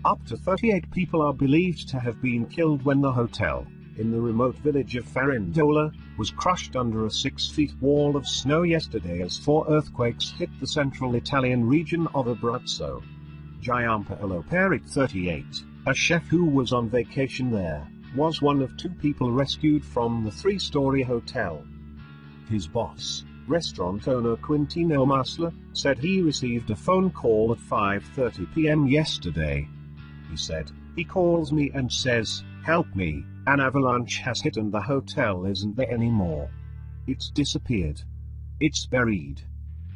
Up to 38 people are believed to have been killed when the hotel, in the remote village of Farindola, was crushed under a 6-foot wall of snow yesterday as 4 earthquakes hit the central Italian region of Abruzzo. Giampaolo Perit, 38, a chef who was on vacation there, was one of 2 people rescued from the 3-story hotel. His boss, restaurant owner Quintino Masla, said he received a phone call at 5:30 p.m. yesterday. He said, "He calls me and says, 'Help me, an avalanche has hit and the hotel isn't there anymore. It's disappeared. It's buried.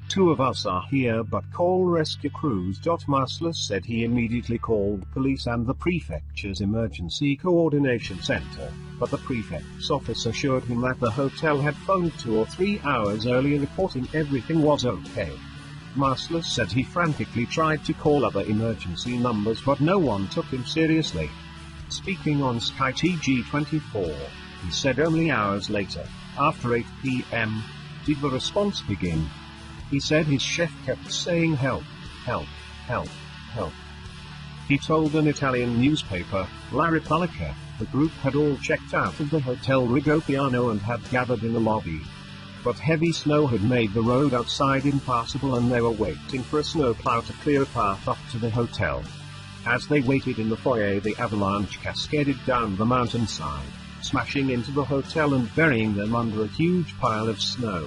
2 of us are here but call rescue crews.' Masla said he immediately called police and the prefecture's emergency coordination center, but the prefect's office assured him that the hotel had phoned 2 or 3 hours earlier reporting everything was okay. Masla said he frantically tried to call other emergency numbers but no one took him seriously. Speaking on Sky TG24, he said only hours later, after 8 p.m., did the response begin. He said his chef kept saying help, help, help, help. He told an Italian newspaper, La Repubblica, the group had all checked out of the Hotel Rigopiano and had gathered in the lobby. But heavy snow had made the road outside impassable and they were waiting for a snowplow to clear a path up to the hotel. As they waited in the foyer, the avalanche cascaded down the mountainside, smashing into the hotel and burying them under a huge pile of snow.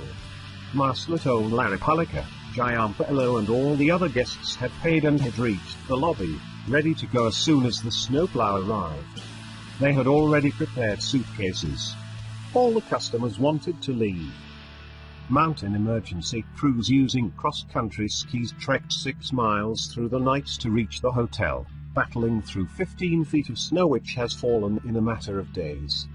Masla told La Repubblica, Giampaolo and all the other guests had paid and had reached the lobby, ready to go as soon as the snowplow arrived. They had already prepared suitcases. All the customers wanted to leave. Mountain emergency crews using cross-country skis trekked 6 miles through the night to reach the hotel, battling through 15 feet of snow which has fallen in a matter of days.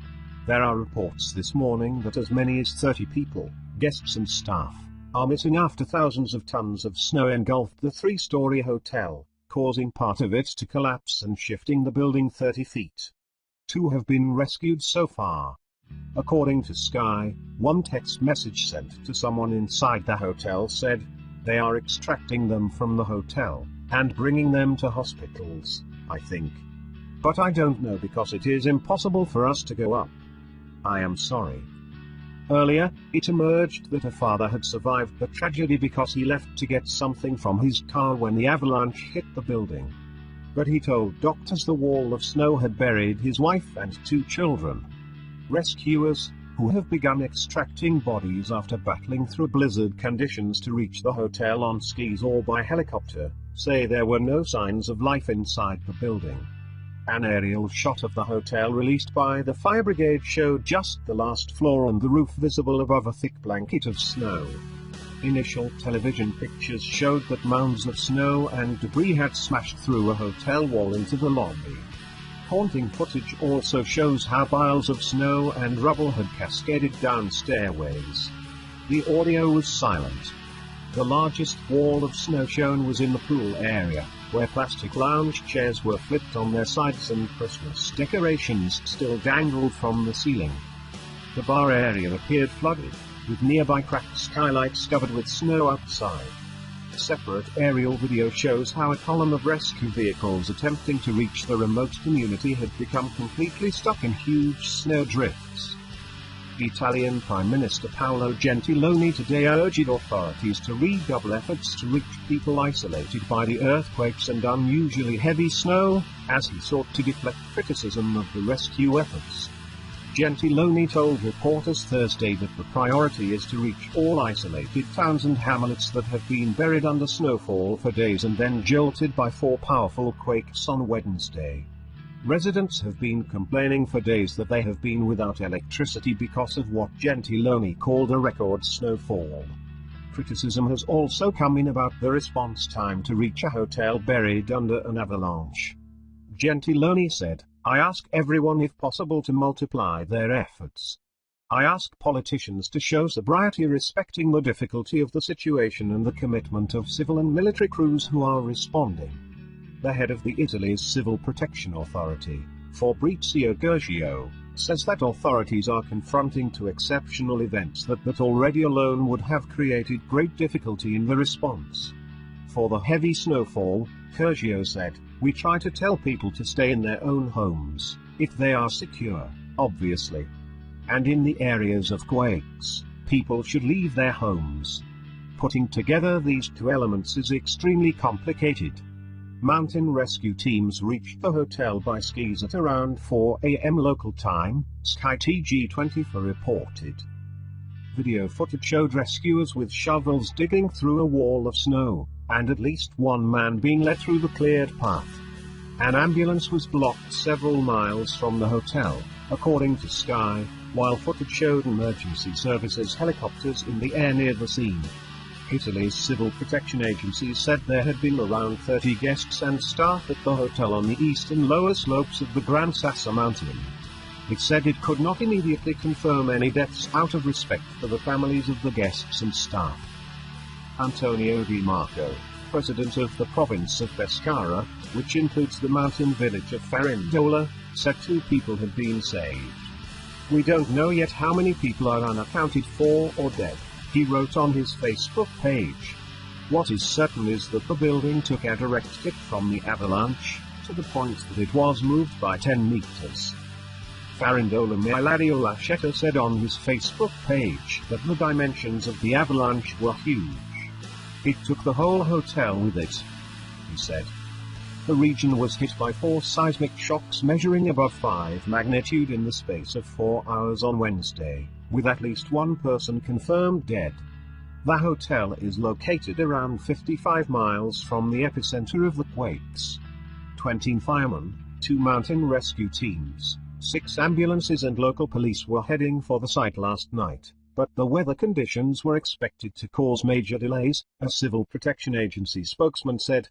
There are reports this morning that as many as 30 people, guests and staff, are missing after thousands of tons of snow engulfed the 3-story hotel, causing part of it to collapse and shifting the building 30 feet. 2 have been rescued so far. According to Sky, one text message sent to someone inside the hotel said, "They are extracting them from the hotel, and bringing them to hospitals, I think. But I don't know because it is impossible for us to go up. I am sorry." Earlier, it emerged that a father had survived the tragedy because he left to get something from his car when the avalanche hit the building. But he told doctors the wall of snow had buried his wife and 2 children. Rescuers, who have begun extracting bodies after battling through blizzard conditions to reach the hotel on skis or by helicopter, say there were no signs of life inside the building. An aerial shot of the hotel released by the fire brigade showed just the last floor and the roof visible above a thick blanket of snow. Initial television pictures showed that mounds of snow and debris had smashed through a hotel wall into the lobby. Haunting footage also shows how piles of snow and rubble had cascaded down stairways. The audio was silent. The largest wall of snow shown was in the pool area, where plastic lounge chairs were flipped on their sides and Christmas decorations still dangled from the ceiling. The bar area appeared flooded, with nearby cracked skylights covered with snow outside. A separate aerial video shows how a column of rescue vehicles attempting to reach the remote community had become completely stuck in huge snow drifts. Italian Prime Minister Paolo Gentiloni today urged authorities to redouble efforts to reach people isolated by the earthquakes and unusually heavy snow, as he sought to deflect criticism of the rescue efforts. Gentiloni told reporters Thursday that the priority is to reach all isolated towns and hamlets that have been buried under snowfall for days and then jolted by 4 powerful quakes on Wednesday. Residents have been complaining for days that they have been without electricity because of what Gentiloni called a record snowfall. Criticism has also come in about the response time to reach a hotel buried under an avalanche. Gentiloni said, "I ask everyone if possible to multiply their efforts. I ask politicians to show sobriety respecting the difficulty of the situation and the commitment of civil and military crews who are responding." The head of the Italy's Civil Protection Authority, Fabrizio Gergio, says that authorities are confronting 2 exceptional events that already alone would have created great difficulty in the response. for the heavy snowfall, Curcio said, "We try to tell people to stay in their own homes, if they are secure, obviously. And in the areas of quakes, people should leave their homes. Putting together these two elements is extremely complicated." Mountain rescue teams reached the hotel by skis at around 4 a.m. local time, Sky TG24 reported. Video footage showed rescuers with shovels digging through a wall of snow, and at least one man being led through the cleared path. An ambulance was blocked several miles from the hotel, according to Sky, while footage showed emergency services helicopters in the air near the scene. Italy's Civil Protection Agency said there had been around 30 guests and staff at the hotel on the eastern lower slopes of the Gran Sasso mountain. It said it could not immediately confirm any deaths out of respect for the families of the guests and staff. Antonio Di Marco, president of the province of Pescara, which includes the mountain village of Farindola, said 2 people had been saved. "We don't know yet how many people are unaccounted for or dead," he wrote on his Facebook page. "What is certain is that the building took a direct hit from the avalanche, to the point that it was moved by 10 meters. Farindola Mayor Lascetta said on his Facebook page that the dimensions of the avalanche were huge. "It took the whole hotel with it," he said. The region was hit by 4 seismic shocks measuring above 5 magnitude in the space of 4 hours on Wednesday, with at least 1 person confirmed dead. The hotel is located around 55 miles from the epicenter of the quakes. 20 firemen, 2 mountain rescue teams, 6 ambulances and local police were heading for the site last night, but the weather conditions were expected to cause major delays, a Civil Protection Agency spokesman said.